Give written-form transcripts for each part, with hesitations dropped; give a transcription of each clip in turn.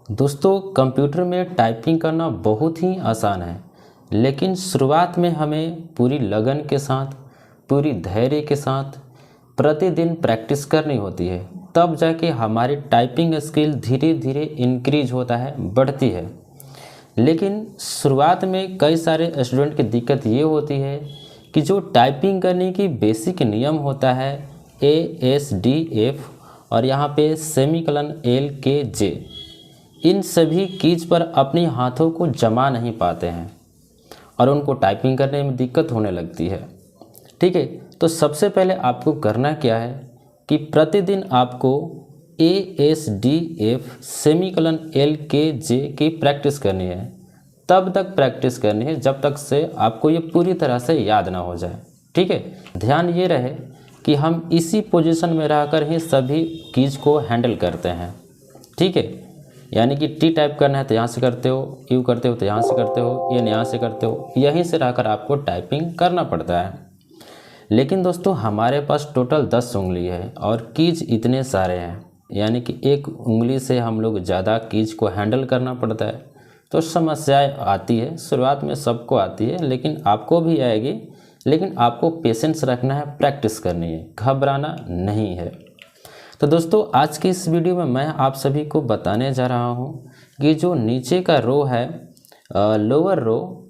दोस्तों कंप्यूटर में टाइपिंग करना बहुत ही आसान है, लेकिन शुरुआत में हमें पूरी लगन के साथ, पूरी धैर्य के साथ प्रतिदिन प्रैक्टिस करनी होती है। तब जाके हमारी टाइपिंग स्किल धीरे धीरे इंक्रीज होता है, बढ़ती है। लेकिन शुरुआत में कई सारे स्टूडेंट की दिक्कत ये होती है कि जो टाइपिंग करने की बेसिक नियम होता है ASDF और यहाँ पे सेमीकलन LKJ, इन सभी कीज पर अपने हाथों को जमा नहीं पाते हैं और उनको टाइपिंग करने में दिक्कत होने लगती है। ठीक है, तो सबसे पहले आपको करना क्या है कि प्रतिदिन आपको ASDF सेमीकलन LKJ की प्रैक्टिस करनी है। तब तक प्रैक्टिस करनी है जब तक से आपको ये पूरी तरह से याद ना हो जाए। ठीक है, ध्यान ये रहे कि हम इसी पोजीशन में रहकर ही सभी कीज को हैंडल करते हैं। ठीक है, यानी कि टी टाइप करना है तो यहाँ से करते हो, यू करते हो तो यहाँ से करते हो, एन यहाँ से करते हो, यहीं से रहकर आपको टाइपिंग करना पड़ता है। लेकिन दोस्तों हमारे पास टोटल 10 उंगली है और कीज इतने सारे हैं, यानी कि एक उंगली से हम लोग ज़्यादा कीज को हैंडल करना पड़ता है, तो समस्याएं आती है। शुरुआत में सबको आती है, लेकिन आपको भी आएगी। लेकिन आपको पेशेंस रखना है, प्रैक्टिस करनी है, घबराना नहीं है। तो दोस्तों आज की इस वीडियो में मैं आप सभी को बताने जा रहा हूँ कि जो नीचे का रो है, लोअर रो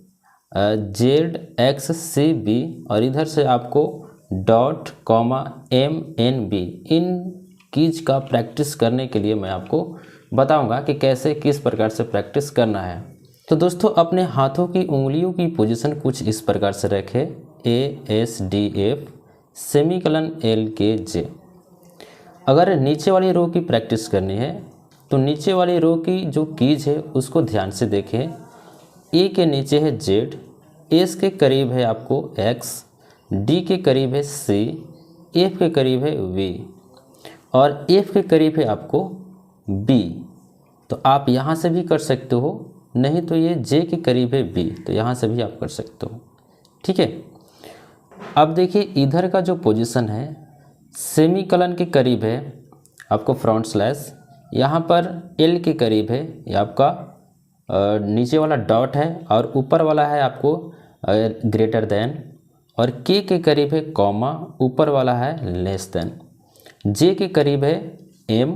ZXCB और इधर से आपको डॉट कॉमा MNB, इन कीज का प्रैक्टिस करने के लिए मैं आपको बताऊंगा कि कैसे किस प्रकार से प्रैक्टिस करना है। तो दोस्तों अपने हाथों की उंगलियों की पोजीशन कुछ इस प्रकार से रखें, ASDF सेमीकलन LKJ। अगर नीचे वाली रो की प्रैक्टिस करनी है तो नीचे वाली रो की जो कीज है उसको ध्यान से देखें। ए के नीचे है Z, एस के करीब है आपको X, D के करीब है C, F के करीब है V और F के करीब है आपको B। तो आप यहाँ से भी कर सकते हो, नहीं तो ये J के करीब है B, तो यहाँ से भी आप कर सकते हो। ठीक है, अब देखिए इधर का जो पोजीशन है सेमीकलन के करीब है आपको फ्रंट स्लैश, यहाँ पर L के करीब है ये आपका नीचे वाला डॉट है और ऊपर वाला है आपको ग्रेटर देन, और K के करीब है कॉमा, ऊपर वाला है लेस देन, J के करीब है M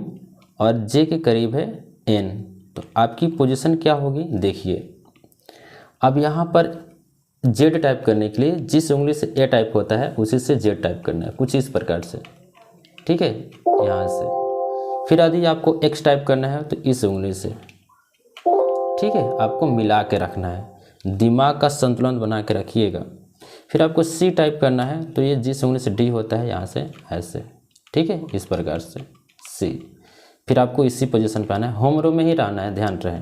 और J के करीब है N। तो आपकी पोजीशन क्या होगी देखिए। अब यहाँ पर Z टाइप करने के लिए जिस उंगली से A टाइप होता है उसी से Z टाइप करना है, कुछ इस प्रकार से। ठीक है, यहाँ से। फिर यदि आपको X टाइप करना है तो इस उंगली से। ठीक है, आपको मिला के रखना है, दिमाग का संतुलन बना के रखिएगा। फिर आपको C टाइप करना है तो ये जिस उंगली से D होता है यहाँ से ऐसे। ठीक है, इस प्रकार से C। फिर आपको इसी पोजीशन पे आना है, होम रो में ही रहना है, ध्यान रहे।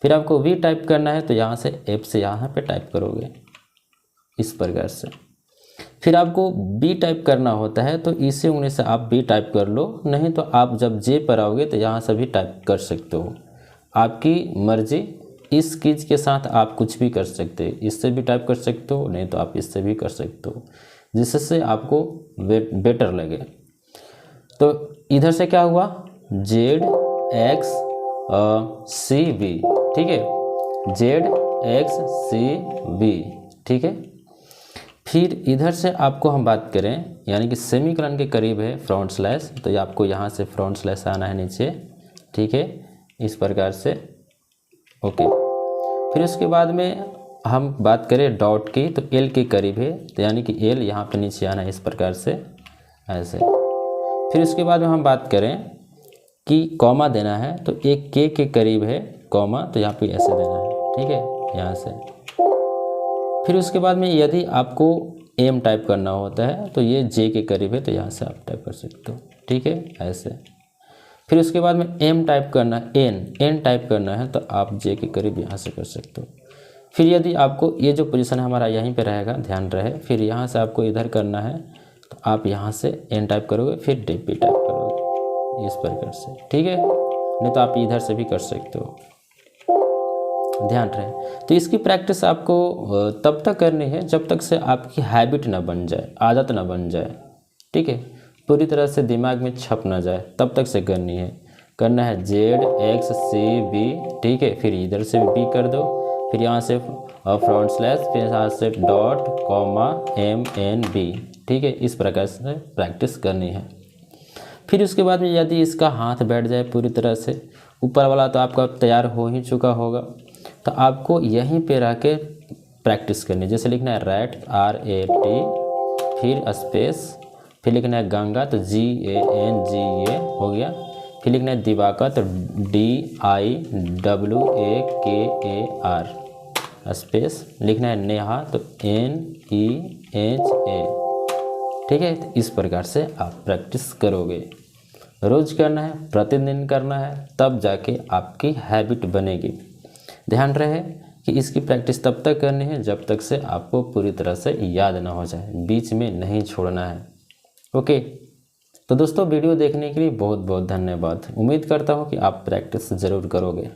फिर आपको V टाइप करना है तो यहाँ से F से यहाँ पे टाइप करोगे इस प्रकार से। फिर आपको B टाइप करना होता है तो इसी उंगली से आप B टाइप कर लो, नहीं तो आप जब J पर आओगे तो यहाँ से भी टाइप कर सकते हो, आपकी मर्जी। इस कीज के साथ आप कुछ भी कर सकते हैं, इससे भी टाइप कर सकते हो, नहीं तो आप इससे भी कर सकते हो, जिससे आपको बेटर लगे। तो इधर से क्या हुआ, ZXCB। ठीक है, ZXCB। ठीक है, फिर इधर से आपको हम बात करें, यानी कि सेमीकलन के करीब है फ्रंट स्लैश, तो ये आपको यहाँ से फ्रंट स्लैश आना है नीचे। ठीक है, इस प्रकार से। ओके, फिर उसके बाद में हम बात करें डॉट की, तो L के करीब है, तो यानी कि L यहाँ पे नीचे आना है इस प्रकार से ऐसे। फिर उसके बाद में हम बात करें कि कॉमा देना है, तो एक K के करीब है कॉमा, तो यहाँ पे ऐसे देना है। ठीक है, यहाँ से। फिर उसके बाद में यदि आपको M टाइप करना होता है तो ये J के करीब है, तो यहाँ से आप टाइप कर सकते हो। ठीक है, ऐसे। फिर उसके बाद में M टाइप करना है, N टाइप करना है तो आप J के करीब यहाँ से कर सकते हो। फिर यदि आपको ये जो पोजीशन है हमारा यहीं पे रहेगा, ध्यान रहे। फिर यहाँ से आपको इधर करना है तो आप यहाँ से N टाइप करोगे, फिर DP टाइप करोगे इस प्रकार से। ठीक है, नहीं तो आप इधर से भी कर सकते हो, ध्यान रहे। तो इसकी प्रैक्टिस आपको तब तक करनी है जब तक से आपकी हैबिट ना बन जाए, आदत ना बन जाए। ठीक है, पूरी तरह से दिमाग में छप ना जाए, तब तक से करनी है। करना है ZXCB, ठीक है। फिर इधर से B कर दो, फिर यहाँ से फ्रंट स्लैश, फिर यहाँ से डॉट कॉमा MNB, ठीक है। इस प्रकार से प्रैक्टिस करनी है। फिर उसके बाद में यदि इसका हाथ बैठ जाए पूरी तरह से, ऊपर वाला तो आपका तैयार हो ही चुका होगा, तो आपको यहीं पे रह के प्रैक्टिस करनी है। जैसे लिखना है RAT, फिर स्पेस, फिर लिखना है गंगा तो GANGA हो गया, फिर लिखना है दिवाकर तो DIWAKAR, स्पेस, लिखना है नेहा तो NEHA, ठीक है। तो इस प्रकार से आप प्रैक्टिस करोगे, रोज़ करना है, प्रतिदिन करना है, तब जाके आपकी हैबिट बनेगी। ध्यान रहे कि इसकी प्रैक्टिस तब तक करनी है जब तक से आपको पूरी तरह से याद ना हो जाए, बीच में नहीं छोड़ना है। ओके, तो दोस्तों वीडियो देखने के लिए बहुत बहुत धन्यवाद। उम्मीद करता हूँ कि आप प्रैक्टिस ज़रूर करोगे।